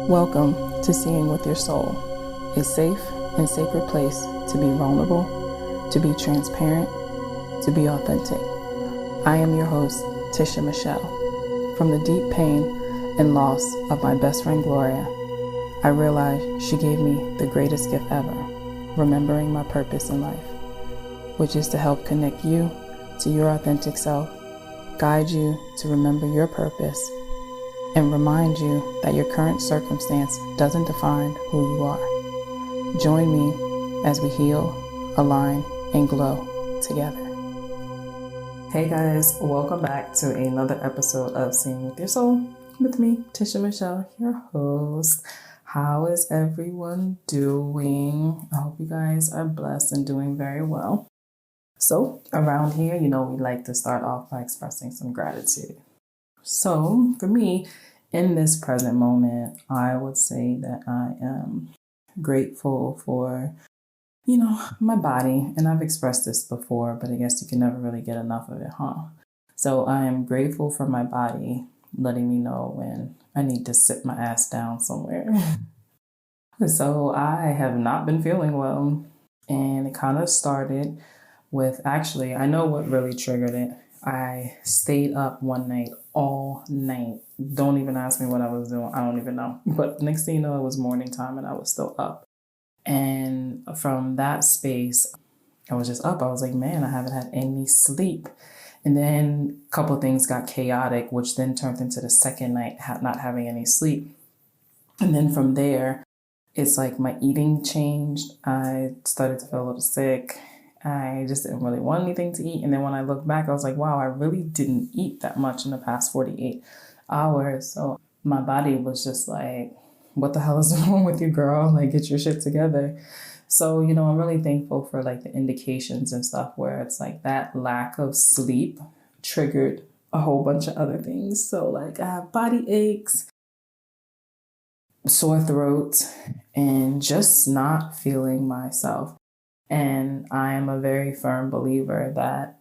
Welcome to Seeing with Your Soul, a safe and sacred place to be vulnerable, to be transparent, to be authentic. I am your host, Tisha Michelle. From the deep pain and loss of my best friend Gloria, I realized she gave me the greatest gift ever, remembering my purpose in life, which is to help connect you to your authentic self, guide you to remember your purpose, and remind you that your current circumstance doesn't define who you are. Join me as we heal, align, and glow together. Hey guys, welcome back to another episode of Seeing with Your Soul with me, Tisha Michelle, your host. How is everyone doing? I hope you guys are blessed and doing very well. So around here, we like to start off by expressing some gratitude. So for me, in this present moment, I would say that I am grateful for, my body. And I've expressed this before, but I guess you can never really get enough of it, huh? So I am grateful for my body letting me know when I need to sit my ass down somewhere. So I have not been feeling well. And it kind of started with, actually, I know what really triggered it. I stayed up one night, all night. Don't even ask me what I was doing. I don't even know. But next thing you know, it was morning time and I was still up. And from that space, I was just up. I was like, man, I haven't had any sleep. And then a couple of things got chaotic, which then turned into the second night, not having any sleep. And then from there, it's like my eating changed. I started to feel a little sick. I just didn't really want anything to eat. And then when I look back, I was like, wow, I really didn't eat that much in the past 48 hours. So my body was just like, what the hell is wrong with you, girl? Like, get your shit together. So, I'm really thankful for like the indications and stuff where it's like that lack of sleep triggered a whole bunch of other things. So like I have body aches, sore throat, and just not feeling myself. And I am a very firm believer that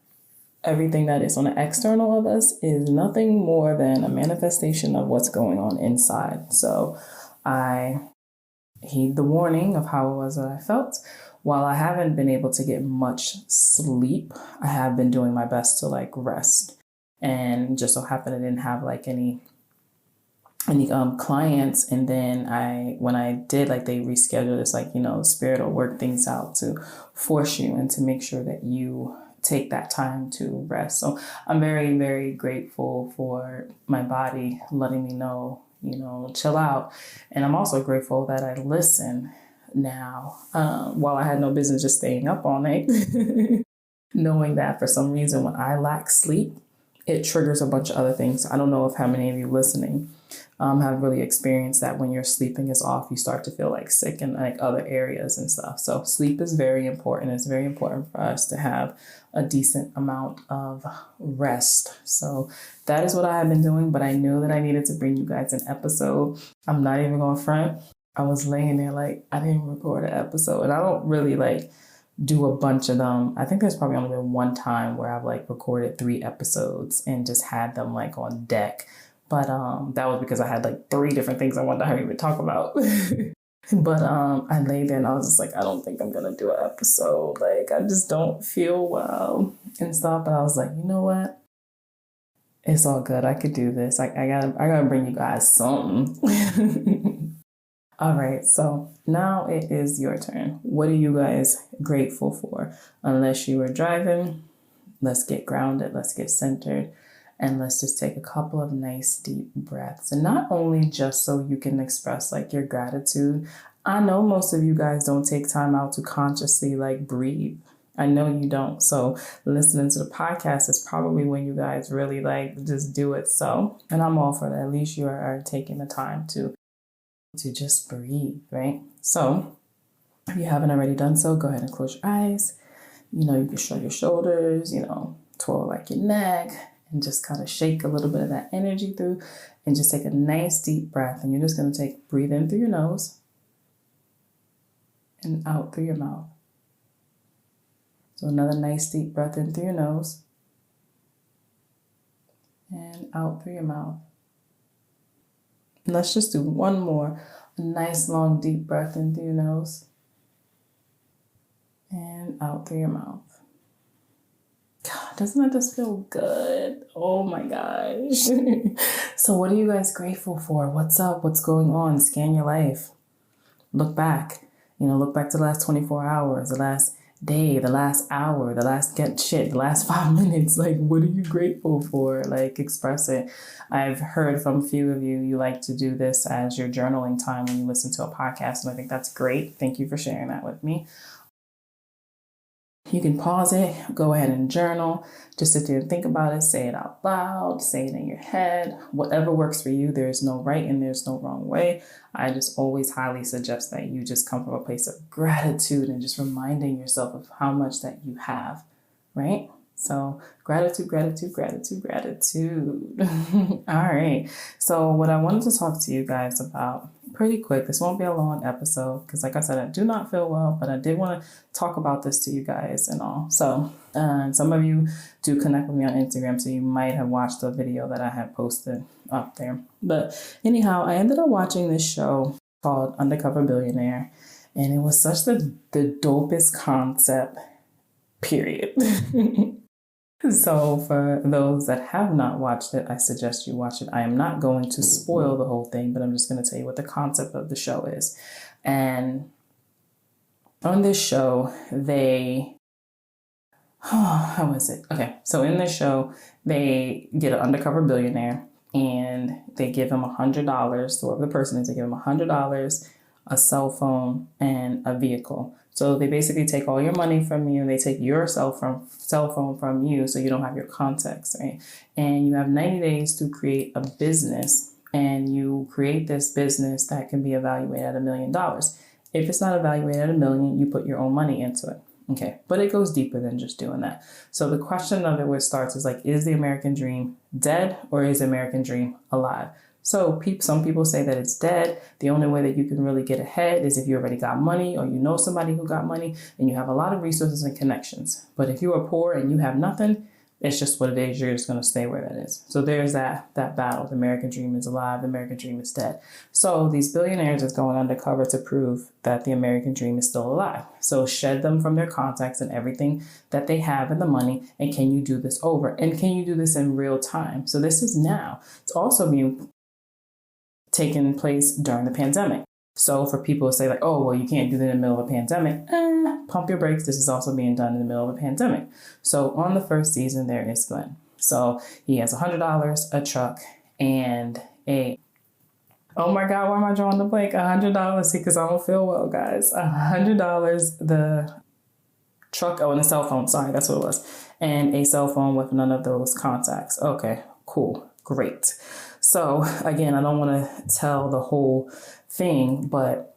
everything that is on the external of us is nothing more than a manifestation of what's going on inside. So I heed the warning of how it was that I felt. While I haven't been able to get much sleep, I have been doing my best to like rest. And just so happened I didn't have like any clients. And then when I did, like they rescheduled, it's like, spirit will work things out to force you and to make sure that you take that time to rest. So I'm very, very grateful for my body letting me know, chill out. And I'm also grateful that I listen now, while I had no business just staying up all night, knowing that for some reason when I lack sleep, it triggers a bunch of other things. I don't know if how many of you listening have really experienced that when your sleeping is off, you start to feel like sick in like other areas and stuff. So sleep is very important. It's very important for us to have a decent amount of rest. So that is what I have been doing, but I knew that I needed to bring you guys an episode. I'm not even going to front. I was laying there like I didn't record an episode, and I don't really like do a bunch of them. I think there's probably only been one time where I've like recorded 3 episodes and just had them like on deck. But that was because I had like 3 different things I wanted to hurry to talk about. But I lay there and I was just like, I don't think I'm going to do an episode. Like, I just don't feel well and stuff. But I was like, you know what? It's all good. I could do this. I gotta bring you guys something. All right. So now it is your turn. What are you guys grateful for? Unless you were driving, let's get grounded. Let's get centered. And let's just take a couple of nice deep breaths. And not only just so you can express like your gratitude. I know most of you guys don't take time out to consciously like breathe. I know you don't. So listening to the podcast is probably when you guys really like just do it. So, and I'm all for that. At least you are taking the time to just breathe, right? So if you haven't already done so, go ahead and close your eyes. You can shrug your shoulders, twirl like your neck. And just kind of shake a little bit of that energy through and just take a nice deep breath. And you're just going to breathe in through your nose and out through your mouth. So another nice deep breath in through your nose and out through your mouth. And let's just do one more. A nice long deep breath in through your nose and out through your mouth. God, doesn't that just feel good? Oh my gosh. So what are you guys grateful for? What's up? What's going on? Scan your life. Look back. Look back to the last 24 hours, the last day, the last hour, the last the last 5 minutes. Like, what are you grateful for? Like, express it. I've heard from a few of you like to do this as your journaling time when you listen to a podcast, and I think that's great. Thank you for sharing that with me. You can pause it, go ahead and journal, just sit there and think about it, say it out loud, say it in your head, whatever works for you. There's no right and there's no wrong way. I just always highly suggest that you just come from a place of gratitude and just reminding yourself of how much that you have, right? So gratitude, gratitude, gratitude, gratitude. All right. So what I wanted to talk to you guys about pretty quick, this won't be a long episode because like I said, I do not feel well, but I did want to talk about this to you guys and all. So some of you do connect with me on Instagram, so you might have watched the video that I had posted up there. But anyhow, I ended up watching this show called Undercover Billionaire, and it was such the dopest concept, period. So for those that have not watched it, I suggest you watch it. I am not going to spoil the whole thing, but I'm just going to tell you what the concept of the show is. And on this show, how is it? Okay, so in this show, they get an undercover billionaire and they give him $100. So whoever the person is, they give him $100, a cell phone, and a vehicle. So they basically take all your money from you. They take your cell phone from you, so you don't have your contacts, right? And you have 90 days to create a business, and you create this business that can be evaluated at $1 million. If it's not evaluated at $1 million, you put your own money into it. Okay, but it goes deeper than just doing that. So the question of it where it starts is like, is the American dream dead or is the American dream alive? So some people say that it's dead. The only way that you can really get ahead is if you already got money or you know somebody who got money and you have a lot of resources and connections. But if you are poor and you have nothing, it's just what it is. You're just going to stay where that is. So there's that battle. The American dream is alive. The American dream is dead. So these billionaires is going undercover to prove that the American dream is still alive. So shed them from their contacts and everything that they have and the money. And can you do this over? And can you do this in real time? So this is now. It's also being taken place during the pandemic. So for people to say like, oh, well, you can't do that in the middle of a pandemic, pump your brakes. This is also being done in the middle of a pandemic. So on the first season, there is Glenn. So he has $100, a truck, and oh my God, why am I drawing the blank? $100 because I don't feel well, guys. $100, the truck, and a cell phone. Sorry, that's what it was. And a cell phone with none of those contacts. Okay, cool, great. So again, I don't want to tell the whole thing, but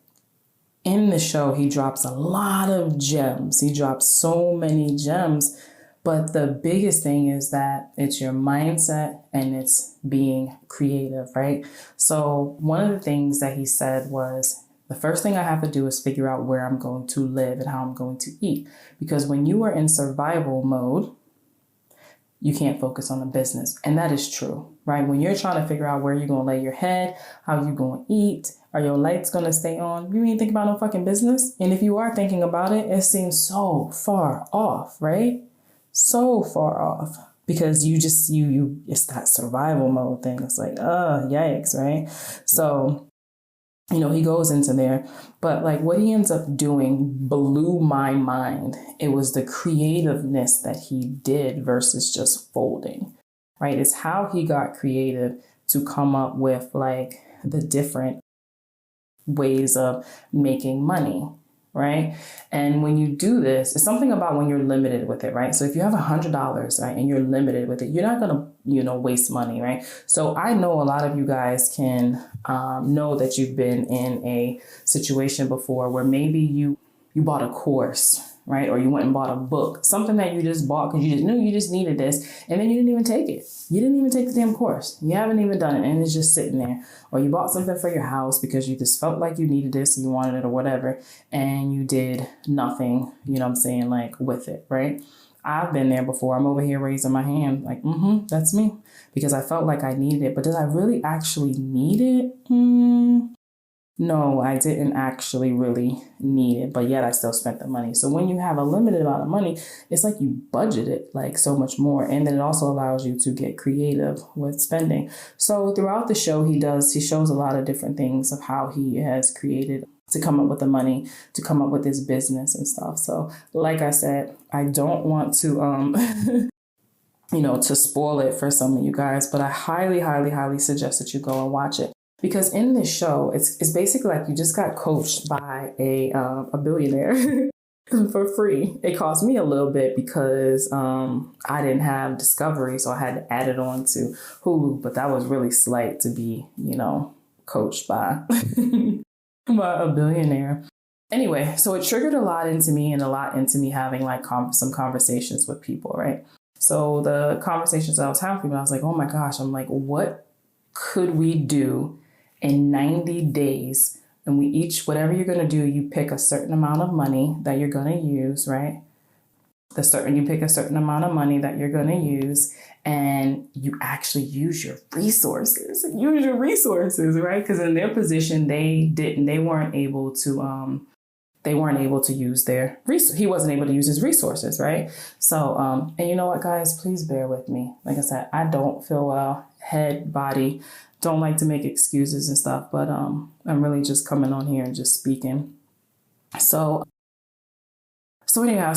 in the show, he drops a lot of gems. He drops so many gems, but the biggest thing is that it's your mindset and it's being creative, right? So one of the things that he said was, the first thing I have to do is figure out where I'm going to live and how I'm going to eat. Because when you are in survival mode, you can't focus on the business. And that is true, right? When you're trying to figure out where you're going to lay your head, how you're going to eat, are your lights going to stay on? You ain't think about no fucking business. And if you are thinking about it, it seems so far off, right? So far off because you it's that survival mode thing. It's like, yikes, right? So, he goes into there, but like what he ends up doing blew my mind. It was the creativeness that he did versus just folding, right? It's how he got creative to come up with like the different ways of making money, right? And when you do this, it's something about when you're limited with it, right? So if you have $100, right, and you're limited with it, you're not going to, waste money, right? So I know a lot of you guys can know that you've been in a situation before where maybe you bought a course, right? Or you went and bought a book, something that you just bought because you just knew you just needed this. And then you didn't even take it. You didn't even take the damn course. You haven't even done it. And it's just sitting there. Or you bought something for your house because you just felt like you needed this and you wanted it or whatever. And you did nothing, like with it, right? I've been there before. I'm over here raising my hand like, that's me, because I felt like I needed it. But did I really actually need it? No, I didn't actually really need it, but yet I still spent the money. So when you have a limited amount of money, it's like you budget it like so much more. And then it also allows you to get creative with spending. So throughout the show, he shows a lot of different things of how he has created to come up with the money, to come up with his business and stuff. So like I said, I don't want to, to spoil it for some of you guys, but I highly, highly, highly suggest that you go and watch it. Because in this show, it's basically like you just got coached by a billionaire for free. It cost me a little bit because I didn't have Discovery, so I had to add it on to Hulu. But that was really slight to be, coached by, by a billionaire. Anyway, so it triggered a lot into me having like some conversations with people, right? So the conversations I was having with people, I was like, oh my gosh, I'm like, what could we do in 90 days? And whatever you're going to do, you pick a certain amount of money that you're going to use, right? You pick a certain amount of money that you're going to use, and you actually use your resources. Right? Because in their position, they weren't able to use their resources. He wasn't able to use his resources, right? So, and you know what, guys, please bear with me. Like I said, I don't feel well, head, body, don't like to make excuses and stuff, but I'm really just coming on here and just speaking. So anyhow,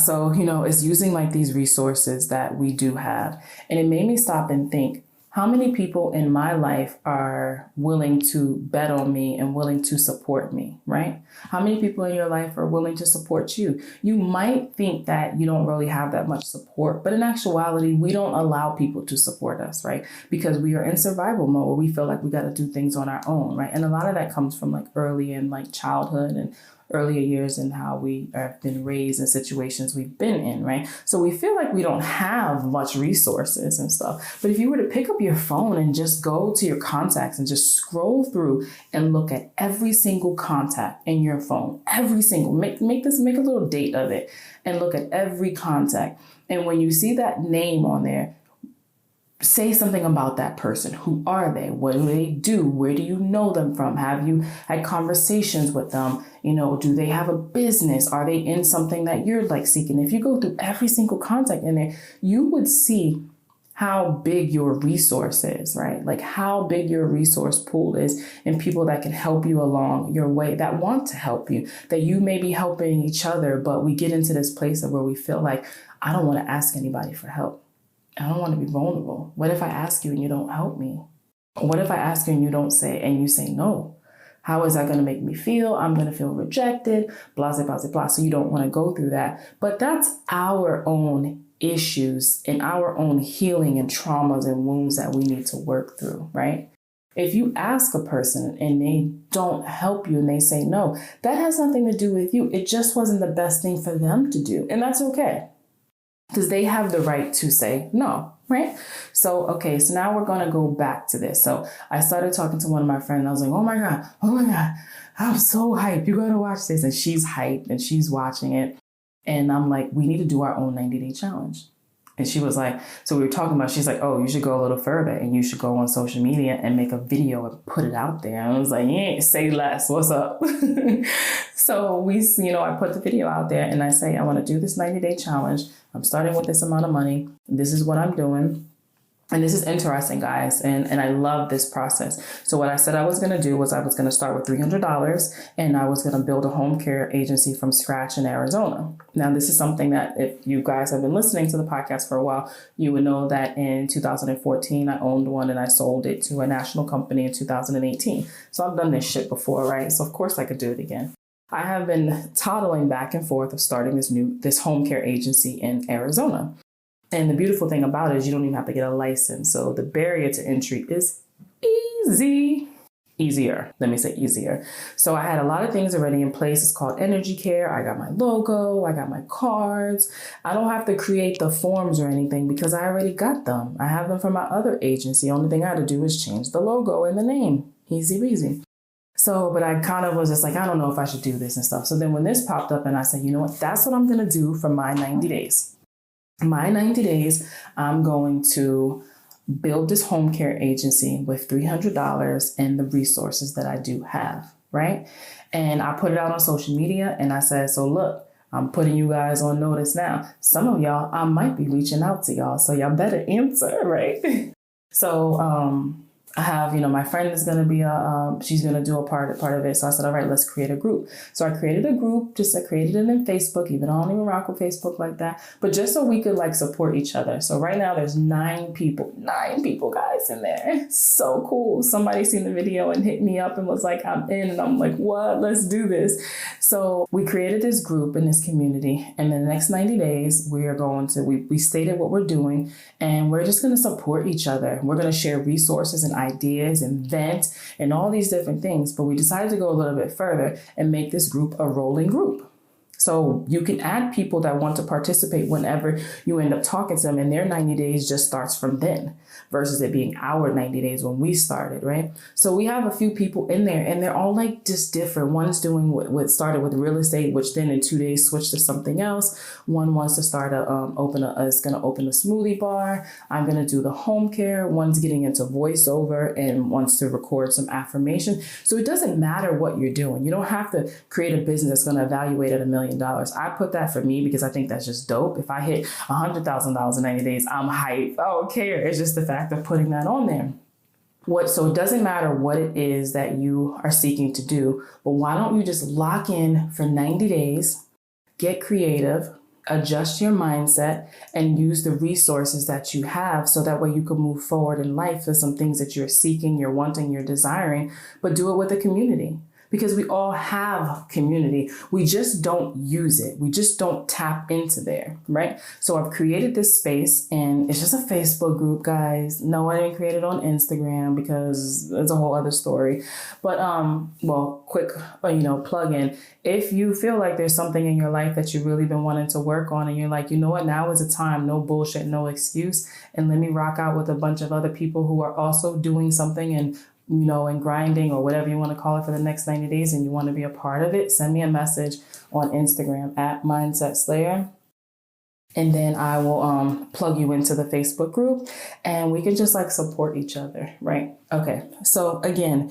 it's using like these resources that we do have. And it made me stop and think, how many people in my life are willing to bet on me and willing to support me, right? How many people in your life are willing to support you? You might think that you don't really have that much support, but in actuality, we don't allow people to support us, right? Because we are in survival mode where we feel like we got to do things on our own, right? And a lot of that comes from like early in like childhood and earlier years and how we have been raised in situations we've been in, right? So we feel like we don't have much resources and stuff. But if you were to pick up your phone and just go to your contacts and just scroll through and look at every single contact in your phone, every single, make a little date of it and look at every contact. And when you see that name on there, say something about that person. Who are they? What do they do? Where do you know them from? Have you had conversations with them? Do they have a business? Are they in something that you're like seeking? If you go through every single contact in there, you would see how big your resource is, right? Like how big your resource pool is, and people that can help you along your way, that want to help you, that you may be helping each other, but we get into this place of where we feel like, I don't want to ask anybody for help. I don't want to be vulnerable. What if I ask you and you don't help me? What if I ask you and you say no? How is that going to make me feel? I'm going to feel rejected, blah, blah, blah, blah. So you don't want to go through that. But that's our own issues and our own healing and traumas and wounds that we need to work through, right? If you ask a person and they don't help you and they say no, that has nothing to do with you. It just wasn't the best thing for them to do. And that's okay, because they have the right to say no, right? So now we're going to go back to this. So I started talking to one of my friends. I was like, oh my God, I'm so hyped. You got to watch this. And she's hyped and she's watching it. And I'm like, we need to do our own 90-day challenge. And she was like, so we were talking about, she's like, oh, you should go a little further and you should go on social media and make a video and put it out there. And I was like, yeah, say less. What's up? So I put the video out there and I say, I want to do this 90-day challenge. I'm starting with this amount of money. This is what I'm doing. And this is interesting, guys. And I love this process. So what I said I was going to do was I was going to start with $300 and I was going to build a home care agency from scratch in Arizona. Now, this is something that if you guys have been listening to the podcast for a while, you would know that in 2014, I owned one and I sold it to a national company in 2018. So I've done this shit before, right? So of course I could do it again. I have been toddling back and forth of starting this home care agency in Arizona. And the beautiful thing about it is you don't even have to get a license. So the barrier to entry is easier. Let me say easier. So I had a lot of things already in place. It's called Energy Care. I got my logo. I got my cards. I don't have to create the forms or anything because I already got them. I have them from my other agency. The only thing I had to do is change the logo and the name. Easy breezy. So, but I kind of was just like, I don't know if I should do this and stuff. So then when this popped up and I said, you know what, that's what I'm going to do for my 90 days. My 90 days, I'm going to build this home care agency with $300 and the resources that I do have, right? And I put it out on social media and I said, so look, I'm putting you guys on notice now. Some of y'all, I might be reaching out to y'all, so y'all better answer, right? So I have, my friend is going to be she's going to do a part of it. So I said, all right, let's create a group. So I created a group, I created it in Facebook, even though I don't even rock with Facebook like that, but just so we could support each other. So right now there's 9 people guys in there. So cool. Somebody seen the video and hit me up and was like, I'm in. And I'm like, what? Let's do this. So we created this group in this community. And in the next 90 days, we are going to, we stated what we're doing, and we're just going to support each other. We're going to share resources and ideas and vent and all these different things. But we decided to go a little bit further and make this group a rolling group. So you can add people that want to participate whenever you end up talking to them, and their 90 days just starts from then versus it being our 90 days when we started, right? So we have a few people in there and they're all just different. One's doing what started with real estate, which then in 2 days switched to something else. One wants to start is going to open a smoothie bar. I'm going to do the home care. One's getting into voiceover and wants to record some affirmation. So it doesn't matter what you're doing. You don't have to create a business that's going to evaluate at $1 million. I put that for me because I think that's just dope. If I hit $100,000 in 90 days, I'm hyped. I don't care. It's just the fact of putting that on there. So it doesn't matter what it is that you are seeking to do, but why don't you just lock in for 90 days, get creative, adjust your mindset, and use the resources that you have so that way you can move forward in life for some things that you're seeking, you're wanting, you're desiring, but do it with a community. Because we all have community. We just don't use it. We just don't tap into there, right? So I've created this space, and it's just a Facebook group, guys. No, I didn't create it on Instagram because it's a whole other story. But, quick, plug in. If you feel like there's something in your life that you've really been wanting to work on and you're like, you know what, now is the time, no bullshit, no excuse. And let me rock out with a bunch of other people who are also doing something and grinding or whatever you want to call it for the next 90 days and you want to be a part of it, send me a message on Instagram at Mindset Slayer. And then I will plug you into the Facebook group and we can just support each other, right? Okay. So again,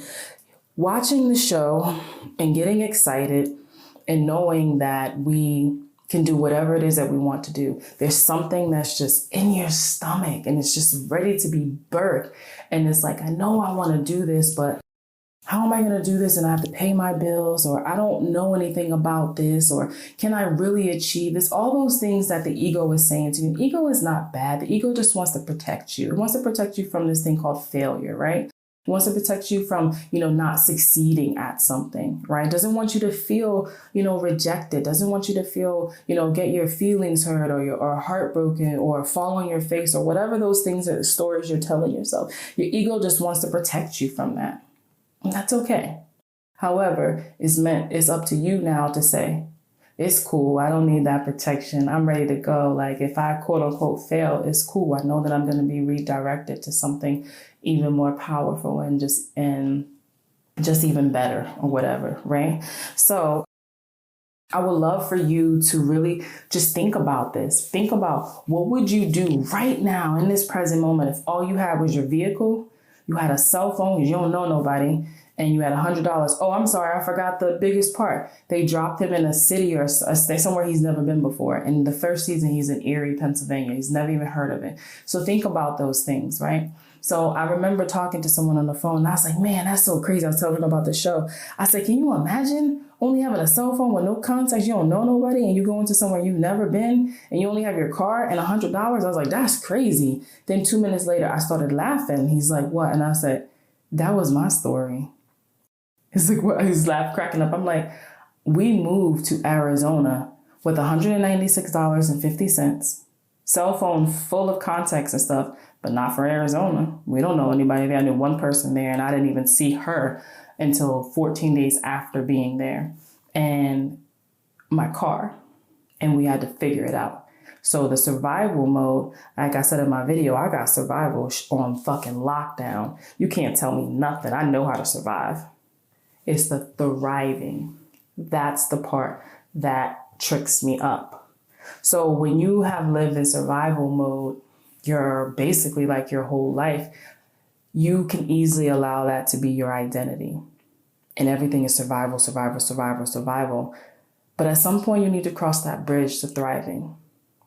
watching the show and getting excited and knowing that we can do whatever it is that we want to do. There's something that's just in your stomach and it's just ready to be birthed. And it's like, I know I want to do this, but how am I going to do this? And I have to pay my bills, or I don't know anything about this, or can I really achieve this? All those things that the ego is saying to you. And ego is not bad. The ego just wants to protect you. It wants to protect you from this thing called failure, right? It wants to protect you from, not succeeding at something, right? Doesn't want you to feel, rejected. Doesn't want you to feel, get your feelings hurt or heartbroken or fall on your face or whatever those things are, stories you're telling yourself. Your ego just wants to protect you from that. And that's okay. However, it's up to you now to say, it's cool. I don't need that protection. I'm ready to go. If I quote unquote fail, it's cool. I know that I'm going to be redirected to something even more powerful and just even better or whatever, right? So I would love for you to really just think about this. Think about what would you do right now in this present moment if all you had was your vehicle, you had a cell phone because you don't know nobody, and you had $100. Oh, I'm sorry, I forgot the biggest part. They dropped him in a city or somewhere he's never been before. And the first season, he's in Erie, Pennsylvania. He's never even heard of it. So think about those things, right? So I remember talking to someone on the phone, and I was like, man, that's so crazy. I was telling them about the show. I said, can you imagine only having a cell phone with no contacts? You don't know nobody, and you go into somewhere you've never been, and you only have your car and $100. I was like, that's crazy. Then 2 minutes later, I started laughing. He's like, what? And I said, that was my story. He's like, what? He's cracking up. I'm like, we moved to Arizona with $196.50, cell phone full of contacts and stuff, but not for Arizona. We don't know anybody there. I knew one person there, and I didn't even see her until 14 days after being there, and my car, and we had to figure it out. So the survival mode, like I said in my video, I got survival on fucking lockdown. You can't tell me nothing. I know how to survive. It's the thriving. That's the part that tricks me up. So when you have lived in survival mode, you're basically like your whole life, you can easily allow that to be your identity. And everything is survival, survival, survival, survival. But at some point you need to cross that bridge to thriving,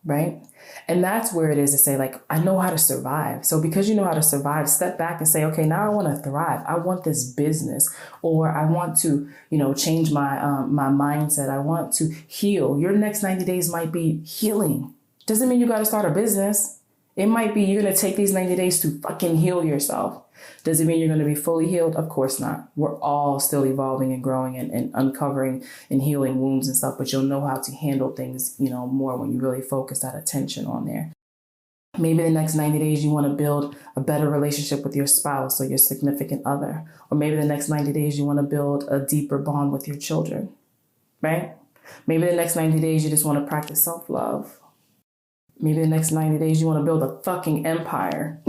right? And that's where it is to say, like, I know how to survive. So because you know how to survive, step back and say, okay, now I want to thrive. I want this business, or I want to, change my mindset. I want to heal. Your next 90 days might be healing. Doesn't mean you got to start a business. It might be you're going to take these 90 days to fucking heal yourself. Does it mean you're going to be fully healed? Of course not. We're all still evolving and growing and uncovering and healing wounds and stuff, but you'll know how to handle things, more when you really focus that attention on there. Maybe the next 90 days you want to build a better relationship with your spouse or your significant other. Or maybe the next 90 days you want to build a deeper bond with your children, right? Maybe the next 90 days you just want to practice self-love. Maybe the next 90 days you want to build a fucking empire.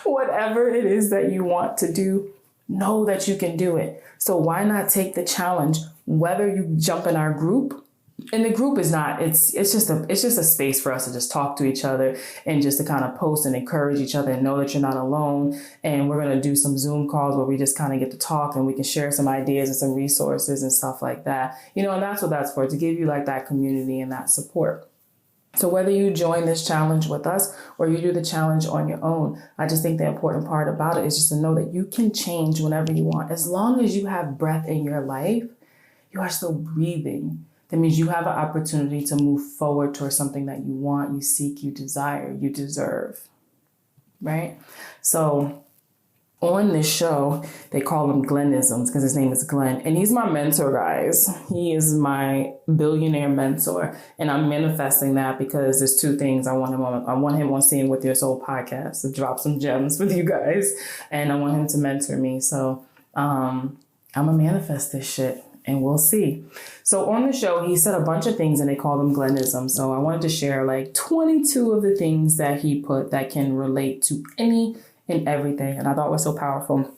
Whatever it is that you want to do, know that you can do it. So why not take the challenge, whether you jump in our group? And the group is not, it's just a space for us to just talk to each other and just to kind of post and encourage each other and know that you're not alone. And we're going to do some Zoom calls where we just kind of get to talk and we can share some ideas and some resources and stuff like that. And that's what that's for, to give you like that community and that support. So whether you join this challenge with us or you do the challenge on your own, I just think the important part about it is just to know that you can change whenever you want. As long as you have breath in your life, you are still breathing. That means you have an opportunity to move forward towards something that you want, you seek, you desire, you deserve, right? So on this show, they call him Glennisms because his name is Glenn. And he's my mentor, guys. He is my billionaire mentor. And I'm manifesting that because there's two things I want him on. I want him on Seeing With Your Soul podcast to drop some gems with you guys. And I want him to mentor me. So I'm going to manifest this shit and we'll see. So on the show, he said a bunch of things and they call them Glennisms. So I wanted to share like 22 of the things that he put that can relate to any and everything. And I thought it was so powerful.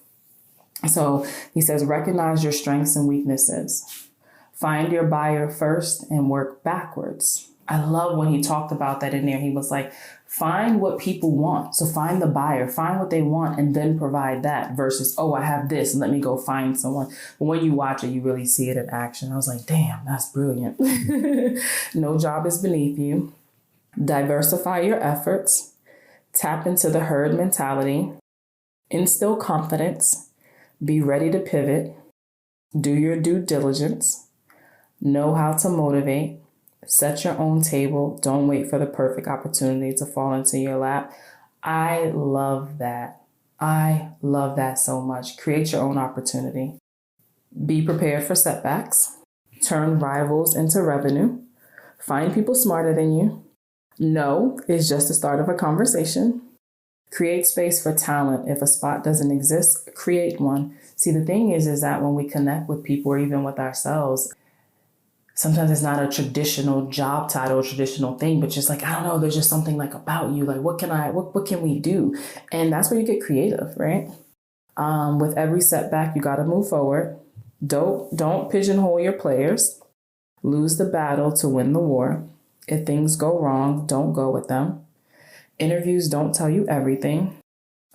So he says, recognize your strengths and weaknesses. Find your buyer first and work backwards. I love when he talked about that in there. He was like, find what people want. So find the buyer, find what they want, and then provide that versus, oh, I have this, let me go find someone. But when you watch it, you really see it in action. I was like, damn, that's brilliant. No job is beneath you. Diversify your efforts. Tap into the herd mentality, instill confidence, be ready to pivot, do your due diligence, know how to motivate, set your own table, don't wait for the perfect opportunity to fall into your lap. I love that. I love that so much. Create your own opportunity. Be prepared for setbacks, turn rivals into revenue, find people smarter than you. No is just the start of a conversation. Create space for talent. If a spot doesn't exist, create one. See, the thing is that when we connect with people or even with ourselves, sometimes it's not a traditional job title, traditional thing, but just like, I don't know, there's just something like about you. Like, what can we do? And that's where you get creative, right? With every setback, you got to move forward. Don't pigeonhole your players. Lose the battle to win the war. If things go wrong, don't go with them. Interviews don't tell you everything.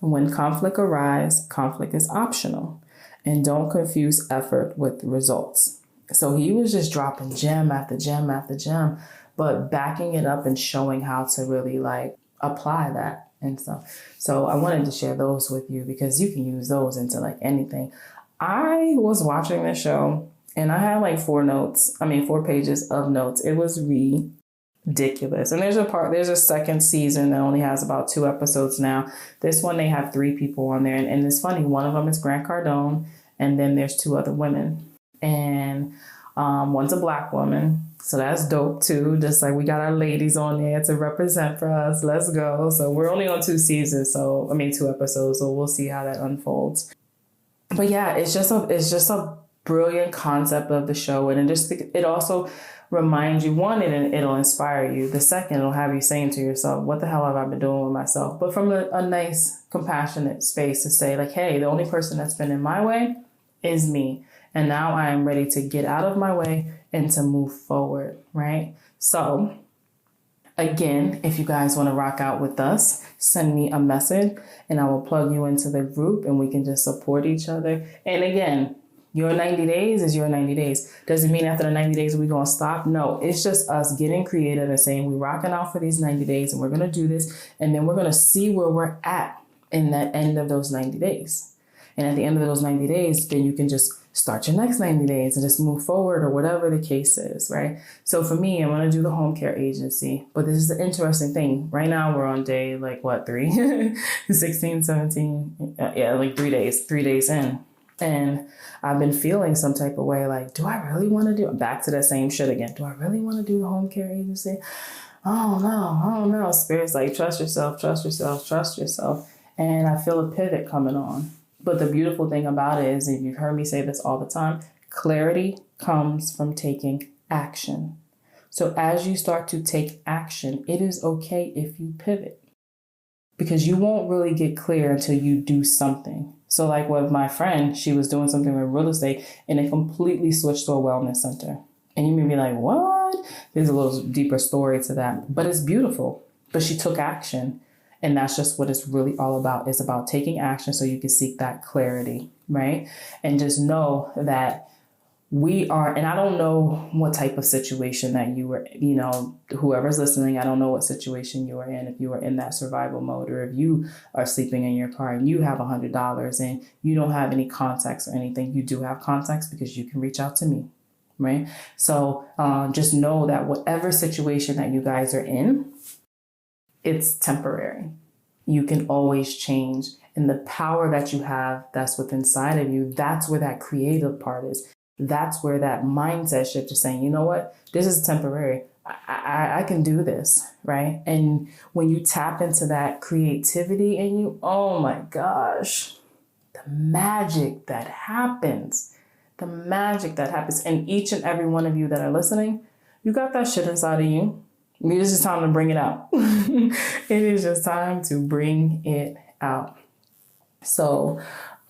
When conflict arises, conflict is optional. And don't confuse effort with results. So he was just dropping gem after gem after gem, but backing it up and showing how to really like apply that and stuff. So I wanted to share those with you because you can use those into like anything. I was watching this show and I had like 4 pages of notes. It was ridiculous. And there's a second season that only has about 2 episodes now. This one, they have 3 people on there. And it's funny, one of them is Grant Cardone. And then there's 2 other women. And one's a Black woman. So that's dope too. Just like we got our ladies on there to represent for us. Let's go. So we're only on 2 seasons. 2 episodes. So we'll see how that unfolds. But yeah, it's just a brilliant concept of the show. And it also reminds you, one, it'll inspire you. The second, it'll have you saying to yourself, what the hell have I been doing with myself? But from a nice, compassionate space to say like, hey, the only person that's been in my way is me. And now I am ready to get out of my way and to move forward, right? So again, if you guys want to rock out with us, send me a message and I will plug you into the group and we can just support each other. And again, your 90 days is your 90 days. Doesn't mean after the 90 days we're going to stop. No, it's just us getting creative and saying we're rocking out for these 90 days and we're going to do this. And then we're going to see where we're at in that end of those 90 days. And at the end of those 90 days, then you can just start your next 90 days and just move forward or whatever the case is, right? So for me, I want to do the home care agency. But this is the interesting thing. Right now, we're on day, 3? 16, 17. Like 3 days. 3 days in. And I've been feeling some type of way like, do I really want to do it? Back to that same shit again. Do I really want to do the home care agency? Oh, no. Spirit's like, trust yourself, trust yourself, trust yourself. And I feel a pivot coming on. But the beautiful thing about it is, and you've heard me say this all the time, clarity comes from taking action. So as you start to take action, it is okay if you pivot. Because you won't really get clear until you do something. So like with my friend, she was doing something with real estate and it completely switched to a wellness center. And you may be like, what? There's a little deeper story to that, but it's beautiful. But she took action. And that's just what it's really all about. It's about taking action so you can seek that clarity, right? And just know that we are, and I don't know what type of situation that you were, whoever's listening, I don't know what situation you are in. If you are in that survival mode, or if you are sleeping in your car and you have $100 and you don't have any contacts or anything, you do have contacts because you can reach out to me, right? So just know that whatever situation that you guys are in, it's temporary. You can always change. And the power that you have that's within inside of you, that's where that creative part is. That's where that mindset shift is saying, you know what, this is temporary. I can do this, right? And when you tap into that creativity in you, oh my gosh, the magic that happens. And each and every one of you that are listening, you got that shit inside of you. It's just time to bring it out. It is just time to bring it out. So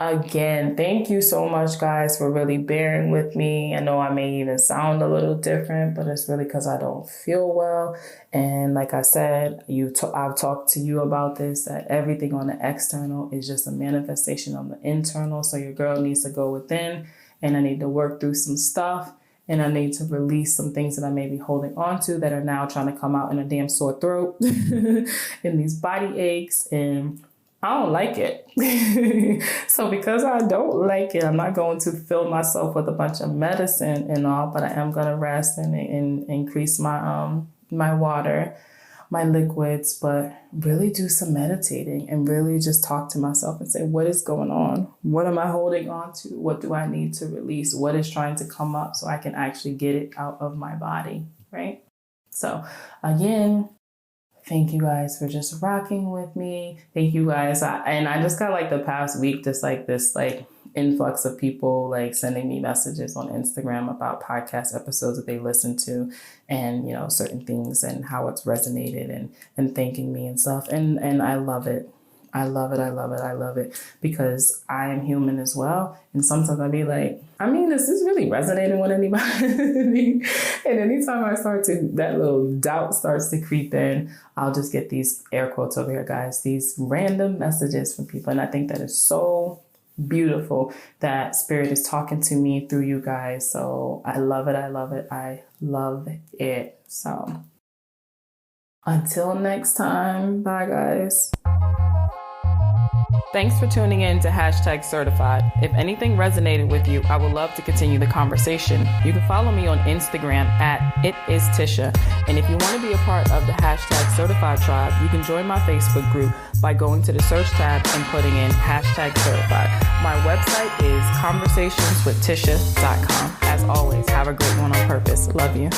again, thank you so much, guys, for really bearing with me. I know I may even sound a little different, but it's really because I don't feel well. And like I said, I've talked to you about this, that everything on the external is just a manifestation of the internal. So your girl needs to go within, and I need to work through some stuff. And I need to release some things that I may be holding on to that are now trying to come out in a damn sore throat and these body aches. And I don't like it. So because I don't like it, I'm not going to fill myself with a bunch of medicine and all, but I am going to rest and increase my my water, my liquids, but really do some meditating and really just talk to myself and say, what is going on? What am I holding on to? What do I need to release? What is trying to come up so I can actually get it out of my body, right? So again, thank you guys for just rocking with me. Thank you guys. I just got the past week, just this influx of people sending me messages on Instagram about podcast episodes that they listen to and, certain things and how it's resonated and thanking me and stuff. And I love it. I love it because I am human as well. And sometimes I'll be like, is this really resonating with anybody? And anytime that little doubt starts to creep in, I'll just get these air quotes over here, guys, these random messages from people. And I think that is so beautiful that Spirit is talking to me through you guys. So I love it. So until next time, bye guys. Thanks for tuning in to #certified. If anything resonated with you, I would love to continue the conversation. You can follow me on Instagram @itistisha. And if you want to be a part of the #certified tribe, you can join my Facebook group by going to the search tab and putting in #certified. My website is conversationswithtisha.com. As always, have a great one on purpose. Love you.